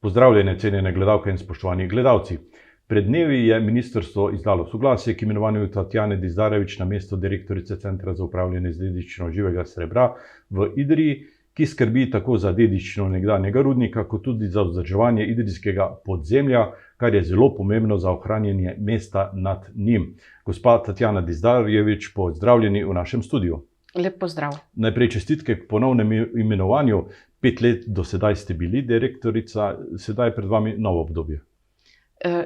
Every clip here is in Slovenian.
Pozdravljene, cenjene gledalke in spoštovani gledalci. Pred dnevi je ministrstvo izdalo soglasje k imenovanju Tatjane Dizdarević na mesto direktorice Centra za upravljanje z dediščino živega srebra v Idriji, ki skrbi tako za dediščino nekdanjega rudnika, kot tudi za vzdrževanje idrijskega podzemlja, kar je zelo pomembno za ohranjanje mesta nad njim. Gospa Tatjana Dizdarević, pozdravljeni v našem studiu. Lep pozdrav. Najprej čestitke k ponovnemu imenovanju. 5 let do sedaj ste bili direktorica, sedaj je pred vami novo obdobje.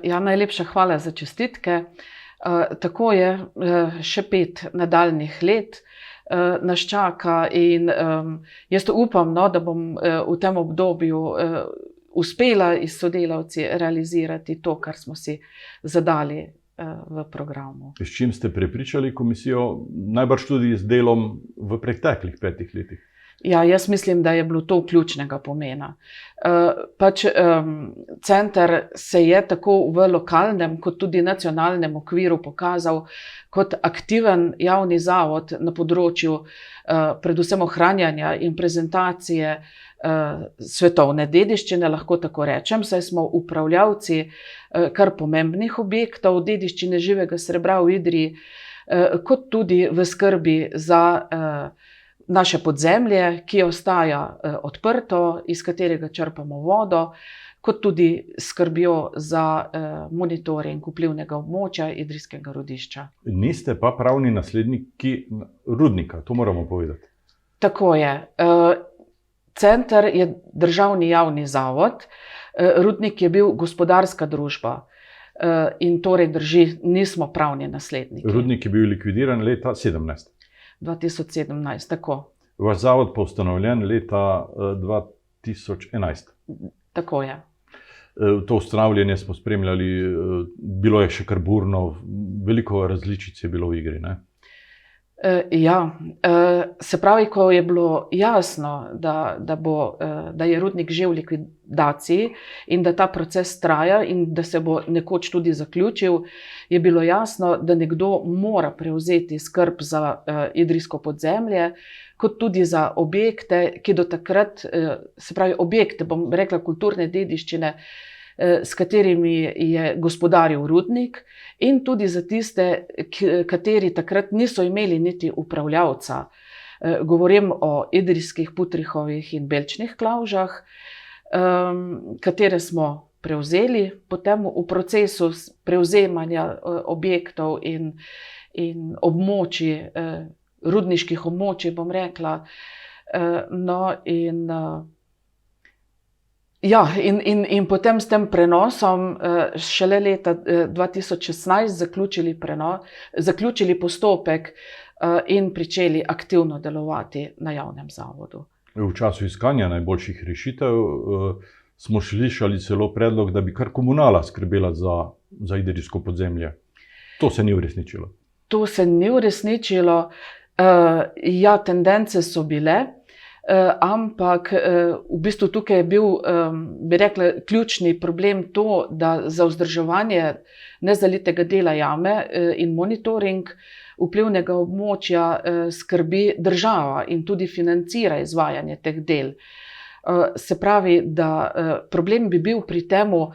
Ja, najlepša hvala za čestitke. Tako je, še 5 nadaljnjih let nas čaka in jaz upam, da bom v tem obdobju uspela s sodelavci realizirati to, kar smo si zadali v programu. S čim ste prepričali komisijo, najbrž tudi z delom v preteklih 5 letih? Ja, jaz mislim, da je bilo to ključnega pomena. Center se je tako v lokalnem kot tudi nacionalnem okviru pokazal kot aktiven javni zavod na področju predvsem ohranjanja in prezentacije svetovne dediščine, lahko tako rečem, saj smo upravljavci kar pomembnih objektov dediščine živega srebra v Idriji, kot tudi v skrbi za naše podzemlje, ki ostaja odprto, iz katerega črpamo vodo, kot tudi skrbjo za monitoring vplivnega območja idrijskega rodišča. Niste pa pravni nasledniki rudnika, to moramo povedati. Tako je. Center je državni javni zavod, rudnik je bil gospodarska družba in torej drži, nismo pravni nasledniki. Rudnik je bil likvidiran leta 2017, tako. Vaš zavod pa ustanovljen leta 2011. Tako je. To ustanavljanje smo spremljali, bilo je še kar burno, veliko različic je bilo v igri, ne? Ja, se pravi, ko je bilo jasno, da je rudnik že v likvidaciji in da ta proces traja in da se bo nekoč tudi zaključil, je bilo jasno, da nekdo mora prevzeti skrb za idrijsko podzemlje, kot tudi za objekte, ki do takrat, se pravi objekte, bom rekla, kulturne dediščine, s katerimi je gospodaril rudnik, in tudi za tiste, kateri takrat niso imeli niti upravljavca. Govorim o idrijskih Putrihovih in Belčnih klavžah, katere smo prevzeli potem v procesu prevzemanja objektov in območij, rudniških območij, bom rekla. Ja, in potem s tem prenosom šele leta 2016 zaključili postopek in pričeli aktivno delovati na javnem zavodu. V času iskanja najboljših rešitev smo slišali celo predlog, da bi kar komunala skrbela za idrijsko podzemlje. To se ni uresničilo. To se ni uresničilo. Ja, tendence so bile. Ampak v bistvu tukaj je bil, bi rekla, ključni problem to, da za vzdrževanje nezalitega dela jame in monitoring vplivnega območja skrbi država in tudi financira izvajanje teh del. Se pravi, da problem bi bil pri temu,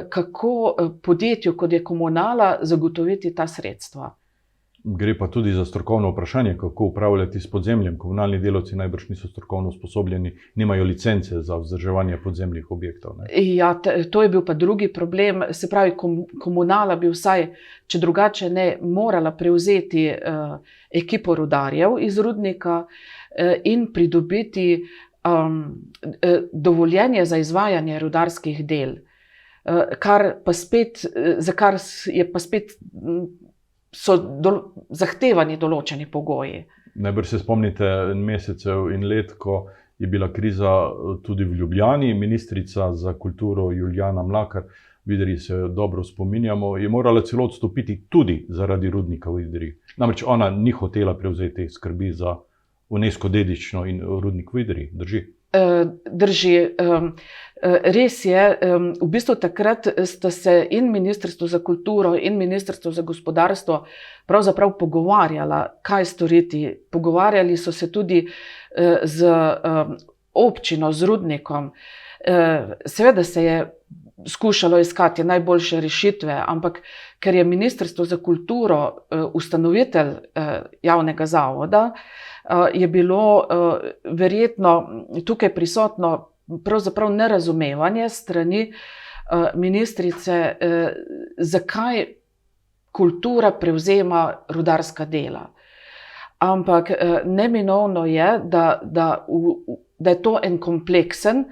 kako podjetju, kot je komunala, zagotoviti ta sredstva. Gre pa tudi za strokovno vprašanje, kako upravljati s podzemljem. Komunalni delavci najbrž niso strokovno usposobljeni, nimajo licence za vzdrževanje podzemnih objektov, ne? Ja, to je bil pa drugi problem. Se pravi, komunala bi vsaj, če drugače ne, morala prevzeti ekipo rudarjev iz rudnika in pridobiti dovoljenje za izvajanje rudarskih del, za kar je pa spet so zahtevani določeni pogoji. Najbrž se spomnite mesecev in let, ko je bila kriza tudi v Ljubljani. Ministrica za kulturo Julijana Mlakar, v Idriji se dobro spominjamo, je morala celo odstopiti tudi zaradi rudnika v Idriji. Namreč ona ni hotela prevzeti skrbi za UNESCO dediščino in rudnik v Idriji. Drži? Drži. Res je, v bistvu takrat sta se in Ministrstvo za kulturo in Ministrstvo za gospodarstvo pravzaprav pogovarjala, kaj storiti. Pogovarjali so se tudi z občino, z rudnikom. Seveda se je skušalo iskati najboljše rešitve, ampak ker je Ministrstvo za kulturo ustanovitelj javnega zavoda, je bilo verjetno tukaj prisotno pravzaprav nerazumevanje strani ministrice, zakaj kultura prevzema rudarska dela. Ampak neminovno je, da je to en kompleksen,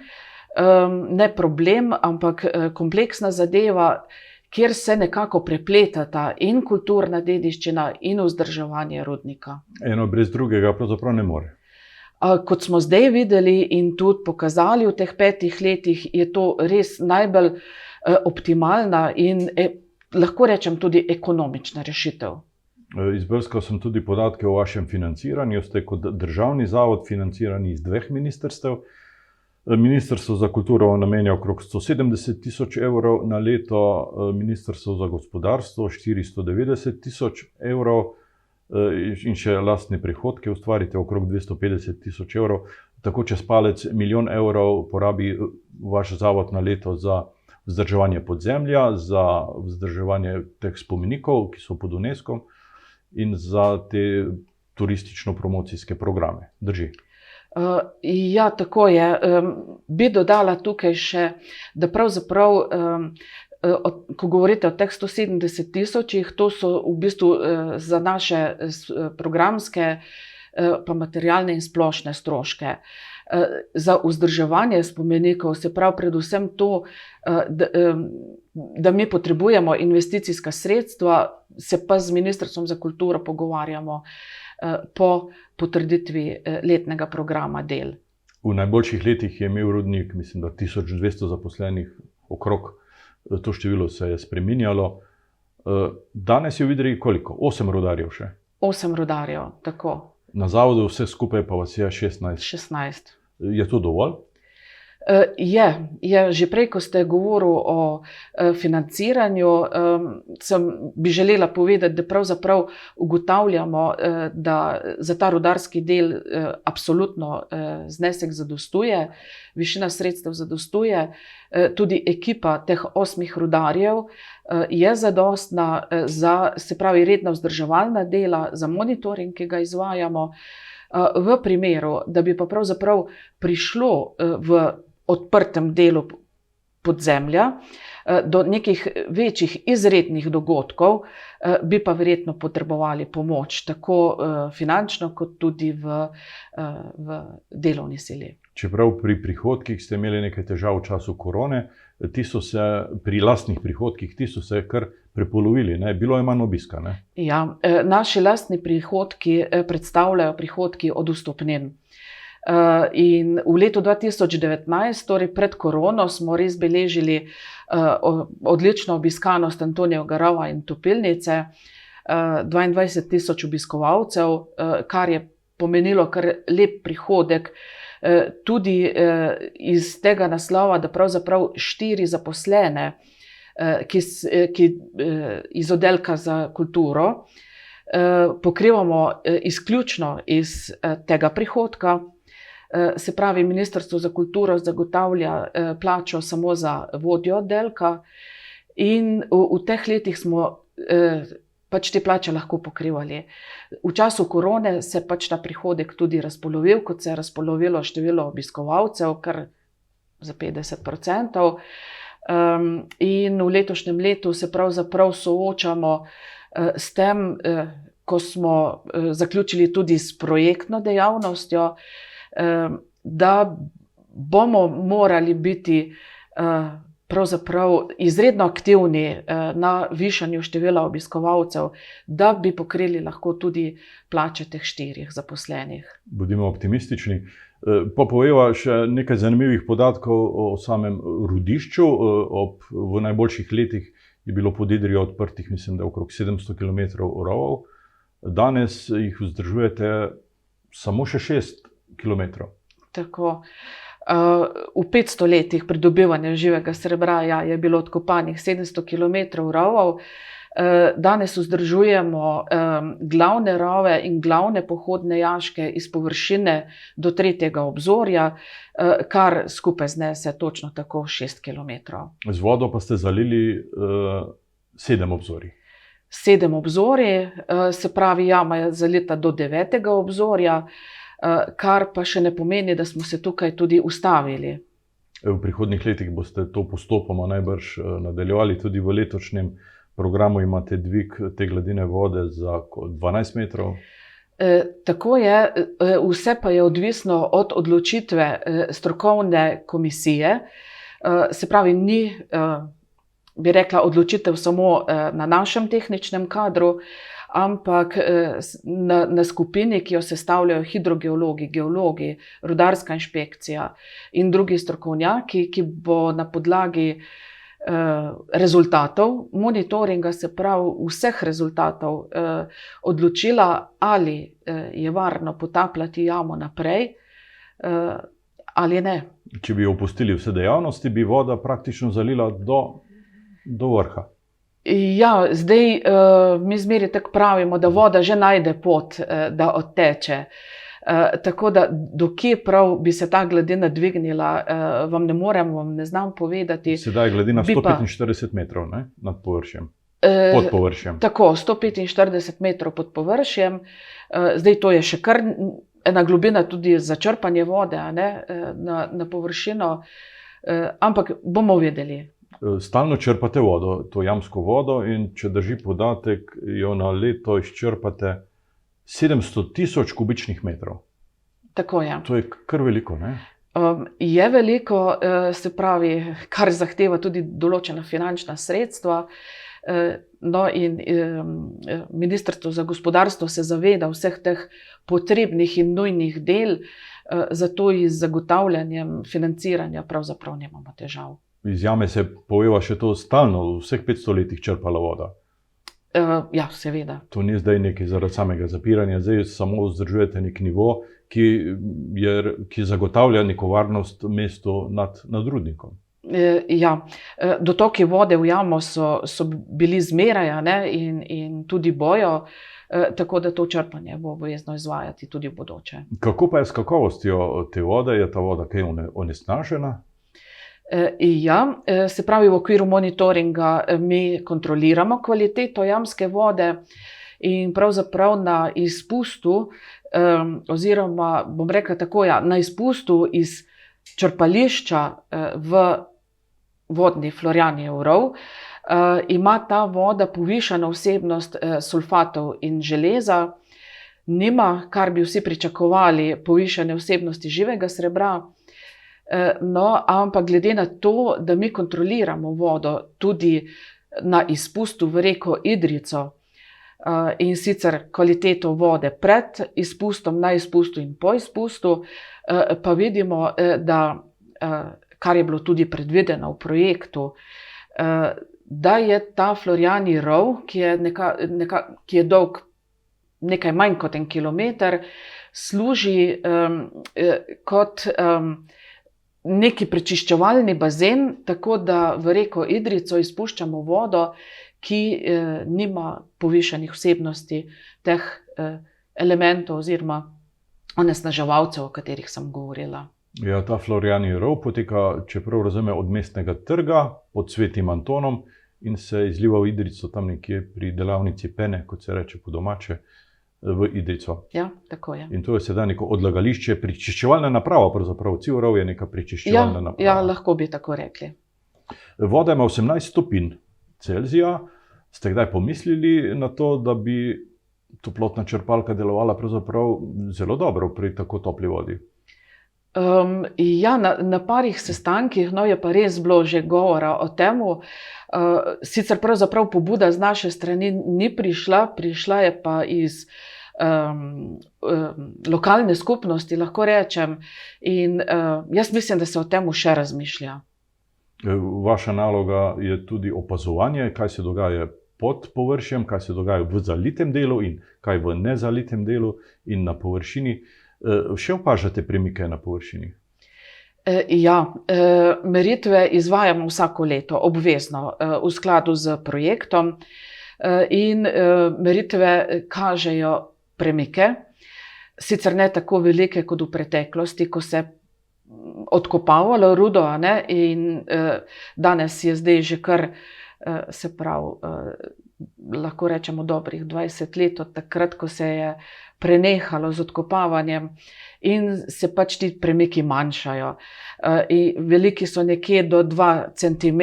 ne problem, ampak kompleksna zadeva, kjer se nekako prepletata in kulturna dediščina in vzdrževanje rudnika. Eno brez drugega pravzaprav ne more. Kot smo zdaj videli in tudi pokazali v teh 5 letih, je to res najbolj optimalna in lahko rečem tudi ekonomična rešitev. Izbrskal sem tudi podatke o vašem financiranju. Ste kot državni zavod financirani iz 2 ministrstev. Ministrstvo za kulturo namenja okrog 170 tisoč evrov na leto, Ministrstvo za gospodarstvo 490 tisoč evrov in še lastne prihodke ustvarite okrog 250 tisoč evrov. Tako čez palec 1 milijon evrov porabi vaš zavod na leto za vzdrževanje podzemlja, za vzdrževanje teh spomenikov, ki so pod UNESCO, in za te turistično-promocijske programe. Drži? Ja, tako je. Bi dodala tukaj še, da pravzaprav, ko govorite o teh 170 tisočih, to so v bistvu za naše programske, pa materialne in splošne stroške. Za vzdrževanje spomenikov, se pravi predvsem to, da mi potrebujemo investicijska sredstva, se pa z Ministrstvom za kulturo pogovarjamo po potrditvi letnega programa del. V najboljših letih je imel rudnik, mislim, da 1200 zaposlenih okrog, to število se je spreminjalo. Danes je v Idriji koliko? 8 rudarjev še? 8 rudarjev, tako. Na zavodu vse skupaj pa vas je 16. 16. Je to dovolj? Je. Že prej, ko ste govorili o financiranju, bi želela povedati, da pravzaprav ugotavljamo, da za ta rudarski del absolutno znesek zadostuje, višina sredstev zadostuje, tudi ekipa teh 8 rudarjev je zadostna za, se pravi, redna vzdrževalna dela, za monitoring, ki ga izvajamo. V primeru, da bi pa pravzaprav prišlo v odprtem delu podzemlja do nekih večjih izrednih dogodkov, bi pa verjetno potrebovali pomoč, tako finančno, kot tudi v delovni sili. Čeprav pri prihodkih ste imeli nekaj težav v času korone, pri lastnih prihodkih, ti so se kar prepolovili, ne? Bilo je manj obiska, ne? Ja, naši lastni prihodki predstavljajo prihodki od vstopnin. In v letu 2019, torej pred korono, smo res beležili odlično obiskanost Antonijevega rova in topilnice, 22 tisoč obiskovalcev, kar je pomenilo kar lep prihodek, tudi iz tega naslova, da pravzaprav 4 zaposlene, ki iz oddelka za kulturo pokrivamo izključno iz tega prihodka. Se pravi, Ministrstvo za kulturo zagotavlja plačo samo za vodjo oddelka in v teh letih smo pač te plače lahko pokrivali. V času korone se pač ta prihodek tudi razpolovil, kot se je razpolovilo število obiskovalcev, kar za 50%. In v letošnjem letu se pravzaprav soočamo s tem, ko smo zaključili tudi s projektno dejavnostjo, da bomo morali biti pravzaprav izredno aktivni na višanju števila obiskovalcev, da bi pokrili lahko tudi plače teh 4 zaposlenih. Bodimo optimistični. Pa poveva še nekaj zanimivih podatkov o samem rudišču. V najboljših letih je bilo pod Idrijo odprtih, mislim, da okrog 700 km rovov. Danes jih vzdržujete samo še 6 km. Tako. V 500 letih pridobivanja živega srebra je bilo odkopanih 700 km rovov. Danes vzdržujemo glavne rove in glavne pohodne jaške iz površine do 3. obzorja, kar skupaj znese točno tako 6 km. Z vodo pa ste zalili 7 obzorij. 7 obzorij, se pravi, jama je zalita do 9. obzorja, kar pa še ne pomeni, da smo se tukaj tudi ustavili. V prihodnjih letih boste to postopoma najbrž nadaljevali, tudi v letošnjem programu imate dvig te gladine vode za 12 metrov. Tako je, vse pa je odvisno od odločitve strokovne komisije, se pravi, ni, bi rekla, odločitev samo na našem tehničnem kadru, ampak na skupini, ki jo sestavljajo hidrogeologi, geologi, rudarska inšpekcija in drugi strokovnjaki, ki bo na podlagi rezultatov monitoringa, se pravi vseh rezultatov, odločila, ali je varno potapljati jamo naprej ali ne. Če bi opustili vse dejavnosti, bi voda praktično zalila do vrha. Ja, zdaj mi zmeraj tako pravimo, da voda že najde pot, da odteče. Tako da do kje prav bi se ta gladina dvignila, vam ne morem, vam ne znam povedati. Sedaj je gladina 145 metrov, ne, nad površjem, pod površjem. Tako, 145 metrov pod površjem. Zdaj to je še kar ena globina tudi za črpanje vode, ne, na površino, ampak bomo vedeli. Stalno črpate vodo, to jamsko vodo, in če drži podatek, jo na leto izčrpate 700.000 kubičnih metrov. Tako je. To je kar veliko, ne? Je veliko, se pravi, kar zahteva tudi določena finančna sredstva. No in Ministrstvo za gospodarstvo se zaveda vseh teh potrebnih in nujnih del, zato z zagotavljanjem financiranja pravzaprav nimamo težav. Iz jame se poveva še to stalno, v vseh 500 letih črpala voda. Ja, seveda. To ni zdaj nekaj zaradi samega zapiranja, zdaj samo vzdržujete nek nivo, ki zagotavlja neko varnost mestu nad rudnikom. Ja, dotoki vode v jamo so bili zmeraj, ne, in tudi bojo, tako da to črpanje bo obvezno izvajati tudi v bodoče. Kako pa je s kakovostjo te vode? Je ta voda kaj onesnažena? Ja, se pravi, v okviru monitoringa mi kontroliramo kvaliteto jamske vode in pravzaprav na izpustu, oziroma bom rekla tako, ja, na izpustu iz črpališča v vodni Florjanijev rov ima ta voda povišano vsebnost sulfatov in železa, nima, kar bi vsi pričakovali, povišane vsebnosti živega srebra. No, ampak glede na to, da mi kontroliramo vodo tudi na izpustu v reko Idrijco, in sicer kvaliteto vode pred izpustom, na izpustu in po izpustu, pa vidimo, da, kar je bilo tudi predvideno v projektu, da je ta Florjanji rov, ki je dolg nekaj manj kot 1 kilometer, služi kot neki prečiščevalni bazen, tako da v reko Idrijco izpuščamo vodo, ki nima povišanih vsebnosti teh elementov oziroma onesnaževalcev, o katerih sem govorila. Ja, ta Florjanji rov poteka, če prav razumem, od mestnega trga pod Svetim Antonom in se izliva v Idrijco tam nekje pri delavnici Pene, kot se reče po domače, v Idrijco. Ja, tako je. In to je sedaj neko odlagališče, prečiščevalna naprava, pravzaprav cel rov je neka prečiščevalna naprava. Ja, lahko bi tako rekli. Voda ima 18 stopinj Celzija. Ste kdaj pomislili na to, da bi toplotna črpalka delovala pravzaprav zelo dobro pri tako topli vodi? Ja, na parih sestankih, no, je pa res bilo že govora o temu. Sicer pravzaprav pobuda z naše strani ni prišla je pa iz lokalne skupnosti, lahko rečem, in jaz mislim, da se o tem še razmišlja. Vaša naloga je tudi opazovanje, kaj se dogaja pod površjem, kaj se dogaja v zalitem delu in kaj v nezalitem delu in na površini. Še opažate premike na površini? Ja, meritve izvajamo vsako leto, obvezno, v skladu z projektom. in meritve kažejo premike, sicer ne tako velike kot v preteklosti, ko se je odkopavalo rudo, a ne, in danes je zdaj že kar, se pravi, lahko rečemo dobrih 20 let od takrat, ko se je prenehalo z odkopavanjem in se pač ti premiki manjšajo. Veliki so nekje do 2 cm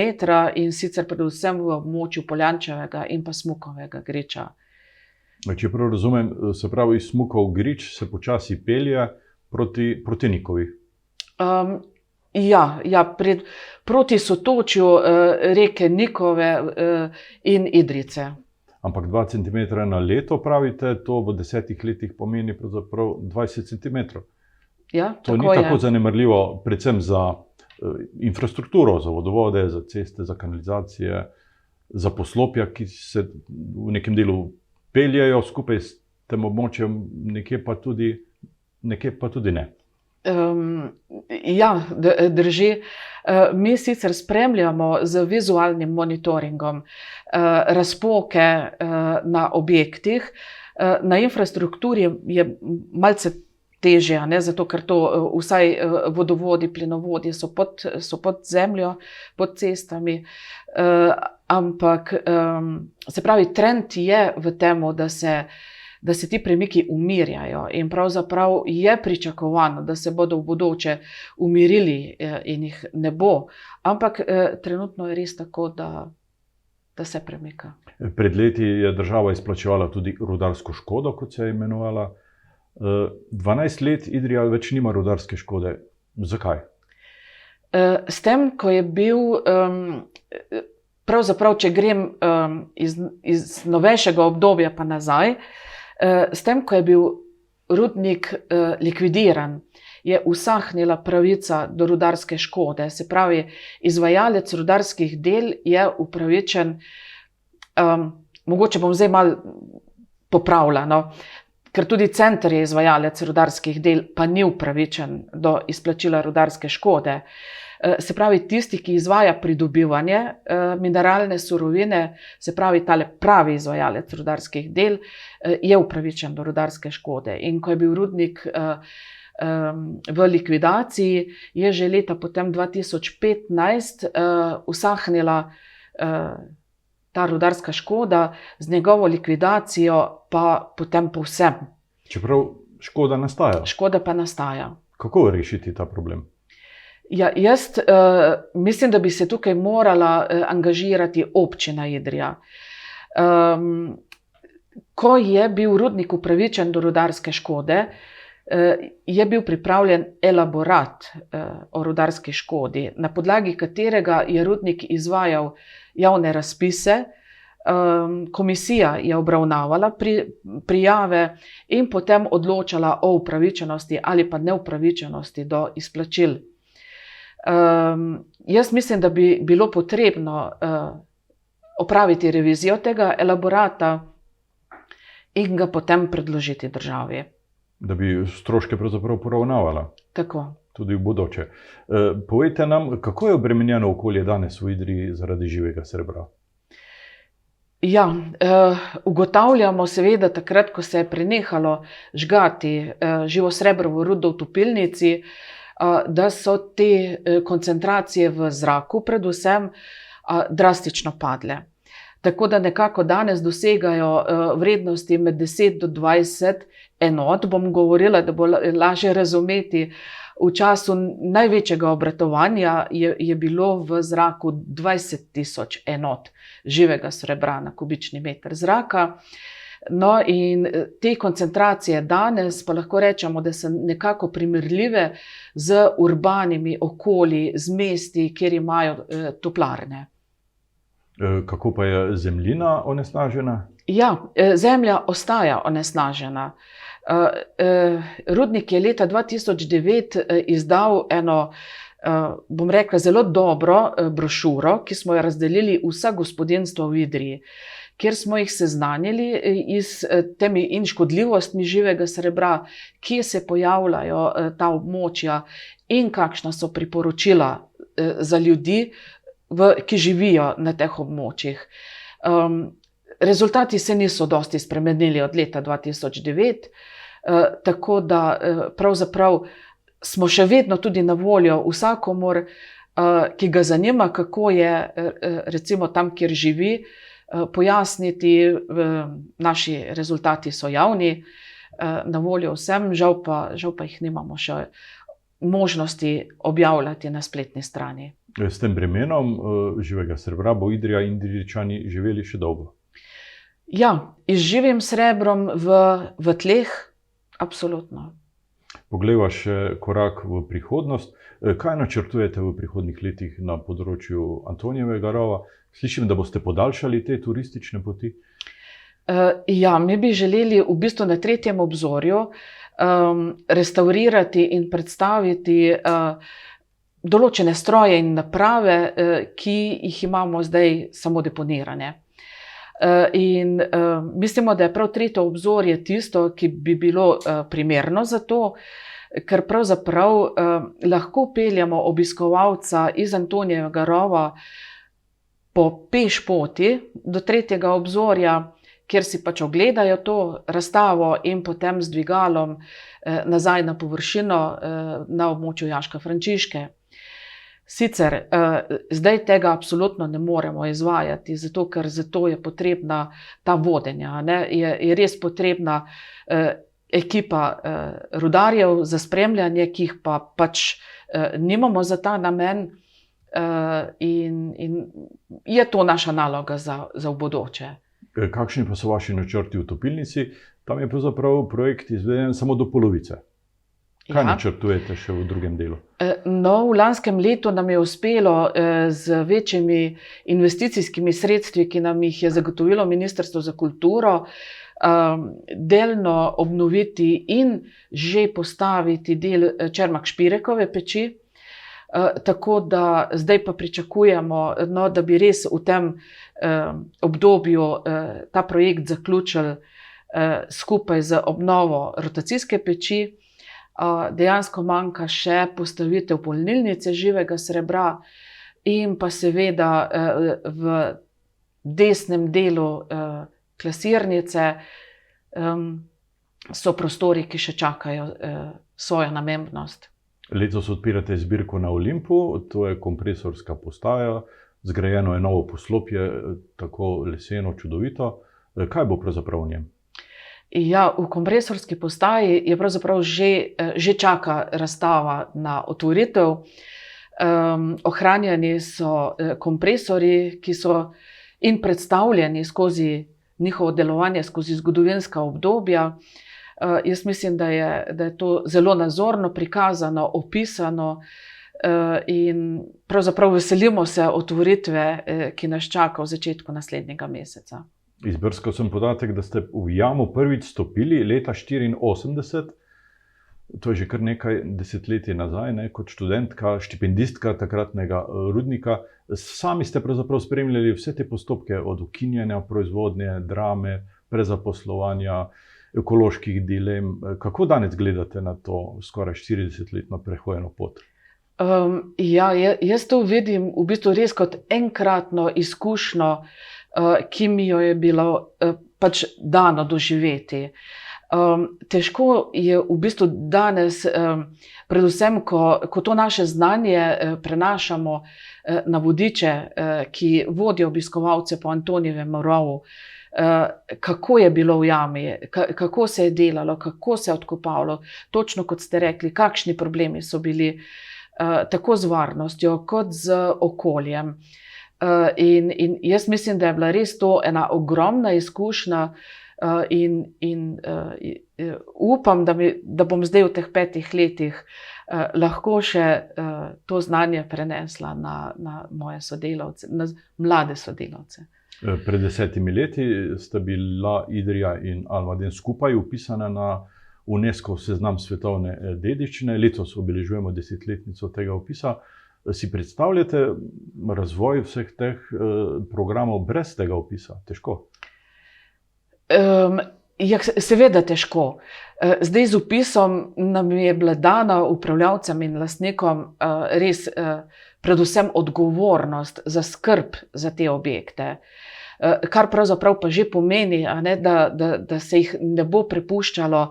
in sicer predvsem v območju Poljančevega in pa Smukovega griča. Če prav razumem, se pravi, iz Smukov grič se počasi pelje proti Nikovi. Proti sotočju reke Nikove in Idrijce. Ampak 2 cm na leto, pravite, to v 10 letih pomeni pravzaprav 20 cm. Ja, to ni tako zanemarljivo, predvsem za infrastrukturo, za vodovode, za ceste, za kanalizacije, za poslopja, ki se v nekem delu peljejo skupaj s tem območjem, nekje pa tudi ne. Drži. Mi sicer spremljamo z vizualnim monitoringom razpoke na objektih. Na infrastrukturi je malce težje, zato ker to vsaj vodovodi, plinovodi so pod zemljo, pod cestami. Ampak se pravi, trend je v tem, da se ti premiki umirjajo in pravzaprav je pričakovano, da se bodo v bodoče umirili in jih ne bo. Ampak trenutno je res tako, da se premika. Pred leti je država izplačevala tudi rudarsko škodo, kot se je imenovala. 12 let Idrija več nima rudarske škode. Zakaj? S tem, ko je bil, pravzaprav, če grem iz novejšega obdobja pa nazaj, s tem, ko je bil rudnik likvidiran, je usahnila pravica do rudarske škode. Se pravi, izvajalec rudarskih del je upravičen, mogoče bom zdaj malo popravila, ker tudi center je izvajalec rudarskih del, pa ni upravičen do izplačila rudarske škode. Se pravi, tisti, ki izvaja pridobivanje mineralne surovine, se pravi, tale pravi izvajalec rudarskih del, je upravičen do rudarske škode. In ko je bil rudnik v likvidaciji, je že leta potem 2015 usahnila ta rudarska škoda, z njegovo likvidacijo pa potem povsem. Čeprav škoda nastaja. Škoda pa nastaja. Kako rešiti ta problem? Jaz mislim, da bi se tukaj morala angažirati občina Idrija. Ko je bil rudnik upravičen do rudarske škode, je bil pripravljen elaborat o rudarski škodi, na podlagi katerega je rudnik izvajal javne razpise. Komisija je obravnavala prijave in potem odločala o upravičenosti ali pa neupravičenosti do izplačil. Jaz mislim, da bi bilo potrebno opraviti revizijo tega elaborata in ga potem predložiti državi. Da bi stroške pravzaprav poravnavala. Tako. Tudi v bodoče. Povejte nam, kako je obremenjeno okolje danes v Idriji zaradi živega srebra? Ugotavljamo seveda takrat, ko se je prenehalo žgati živo srebrovo rudo v topilnici, da so te koncentracije v zraku predvsem drastično padle. Tako da nekako danes dosegajo vrednosti med 10 do 20 enot. Bom govorila, da bo lažje razumeti. V času največjega obratovanja je bilo v zraku 20.000 enot živega srebra na kubični meter zraka. No, in te koncentracije danes pa lahko rečemo, da so nekako primerljive z urbanimi okolji, z mesti, kjer imajo toplarne. Kako pa je zemljina onesnažena? Zemlja ostaja onesnažena. Rudnik je leta 2009 izdal eno, bom rekla, zelo dobro brošuro, ki smo jo razdelili vsa gospodinjstva v Idriji, kjer smo jih seznanili s temi in škodljivostmi živega srebra, kje se pojavljajo ta območja in kakšna so priporočila za ljudi, ki živijo na teh območjih. rezultati se niso dosti spremenili od leta 2009, tako da pravzaprav smo še vedno tudi na voljo vsakomur, ki ga zanima, kako je recimo tam, kjer živi, pojasniti. Naši rezultati so javni, na voljo vsem, žal pa jih nimamo še možnosti objavljati na spletni strani. S tem bremenom živega srebra bo Idrija in Idrijčani živeli še dolgo? Ja, z živim srebrom v tleh, absolutno. Poglejva še korak v prihodnost. Kaj načrtujete v prihodnjih letih na področju Antonijevega rova? Slišim, da boste podaljšali te turistične poti. Ja, mi bi želeli v bistvu na tretjem obzorju restaurirati in predstaviti določene stroje in naprave, ki jih imamo zdaj samo deponirane. In mislimo, da je prav tretje obzorje tisto, ki bi bilo primerno za to, ker pravzaprav lahko peljemo obiskovalca iz Antonijevega rova po peš poti do tretjega obzorja, kjer si pač ogledajo to razstavo in potem z dvigalom nazaj na površino na območju Jaška Frančiške. Sicer zdaj tega absolutno ne moremo izvajati, zato ker zato je potrebna ta vodenja, ne? Je res potrebna ekipa rudarjev za spremljanje, ki jih pa pač nimamo za ta namen, in je to naša naloga za v bodoče. Kakšni pa so vaši načrti v topilnici? Tam je pravzaprav projekt izveden samo do polovice. Kaj načrtujete še v drugem delu? No, v lanskem letu nam je uspelo z večjimi investicijskimi sredstvi, ki nam jih je zagotovilo Ministrstvo za kulturo, delno obnoviti in že postaviti del Čermak Špirekove peči. Tako da zdaj pa pričakujemo, no, da bi res v tem obdobju ta projekt zaključili skupaj z obnovo rotacijske peči. Dejansko manjka še postavitev polnilnice živega srebra in pa seveda v desnem delu klasirnice so prostori, ki še čakajo svojo namembnost. Letos odpirate zbirko na Olimpu, to je kompresorska postaja, zgrajeno je novo poslopje, tako leseno, čudovito. Kaj bo pravzaprav v njem? Ja, v kompresorski postaji je pravzaprav že čaka razstava na otvoritev. Ohranjeni so kompresorji, ki so in predstavljeni skozi njihovo delovanje, skozi zgodovinska obdobja. Jaz mislim, da je to zelo nazorno prikazano, opisano in pravzaprav veselimo se otvoritve, ki nas čaka v začetku naslednjega meseca. Izbrskal sem podatek, da ste v jamo prvič stopili leta 1984, to je že kar nekaj desetletij nazaj, ne, kot študentka, štipendistka takratnega rudnika. Sami ste pravzaprav spremljali vse te postopke od ukinjanja proizvodnje, drame, prezaposlovanja, ekoloških dilem. Kako danes gledate na to skoraj 40-letno prehojeno pot? Ja, jaz to vidim v bistvu res kot enkratno izkušnjo, ki mi jo je bilo pač dano doživeti. Težko je v bistvu danes, predvsem, ko to naše znanje prenašamo na vodiče, ki vodijo obiskovalce po Antonijevem rovu, kako je bilo v jami, kako se je delalo, kako se je odkopavalo, točno kot ste rekli, kakšni problemi so bili, tako z varnostjo kot z okoljem. In jaz mislim, da je bila res to ena ogromna izkušnja in upam, da bom zdaj v teh 5 letih lahko še to znanje prenesla na moje sodelavce, na mlade sodelavce. Pred 10 leti sta bila Idrija in Almaden skupaj vpisana na UNESCO seznam svetovne dediščine. Letos obeležujemo 10-letnico tega vpisa. Si predstavljate razvoj vseh teh programov brez tega vpisa? Težko? Ja, seveda težko. Zdaj z vpisom nam je bila dana upravljavcem in lastnikom res predvsem odgovornost za skrb za te objekte. kar pravzaprav pa že pomeni, da se jih ne bo prepuščalo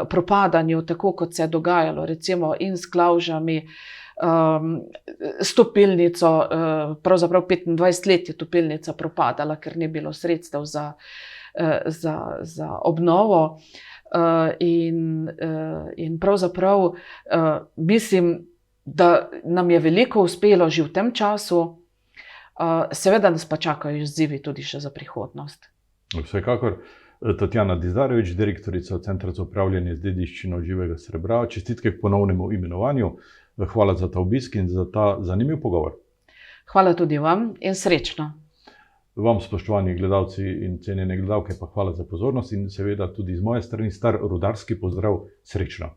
propadanju, tako kot se je dogajalo, recimo in s klavžami, s topilnico, pravzaprav 25 let je topilnica propadala, ker ni bilo sredstev za obnovo. In pravzaprav mislim, da nam je veliko uspelo že v tem času, seveda nas pa čakajo izzivi tudi še za prihodnost. Vsekakor. Tatjana Dizdarević, direktorica Centra za upravljanje z dediščino živega srebra, čestitke k ponovnemu imenovanju. Hvala za ta obisk in za ta zanimiv pogovor. Hvala tudi vam in srečno. Vam, spoštovani gledalci in cenjene gledalke, pa hvala za pozornost in seveda tudi z moje strani star rudarski pozdrav, srečno.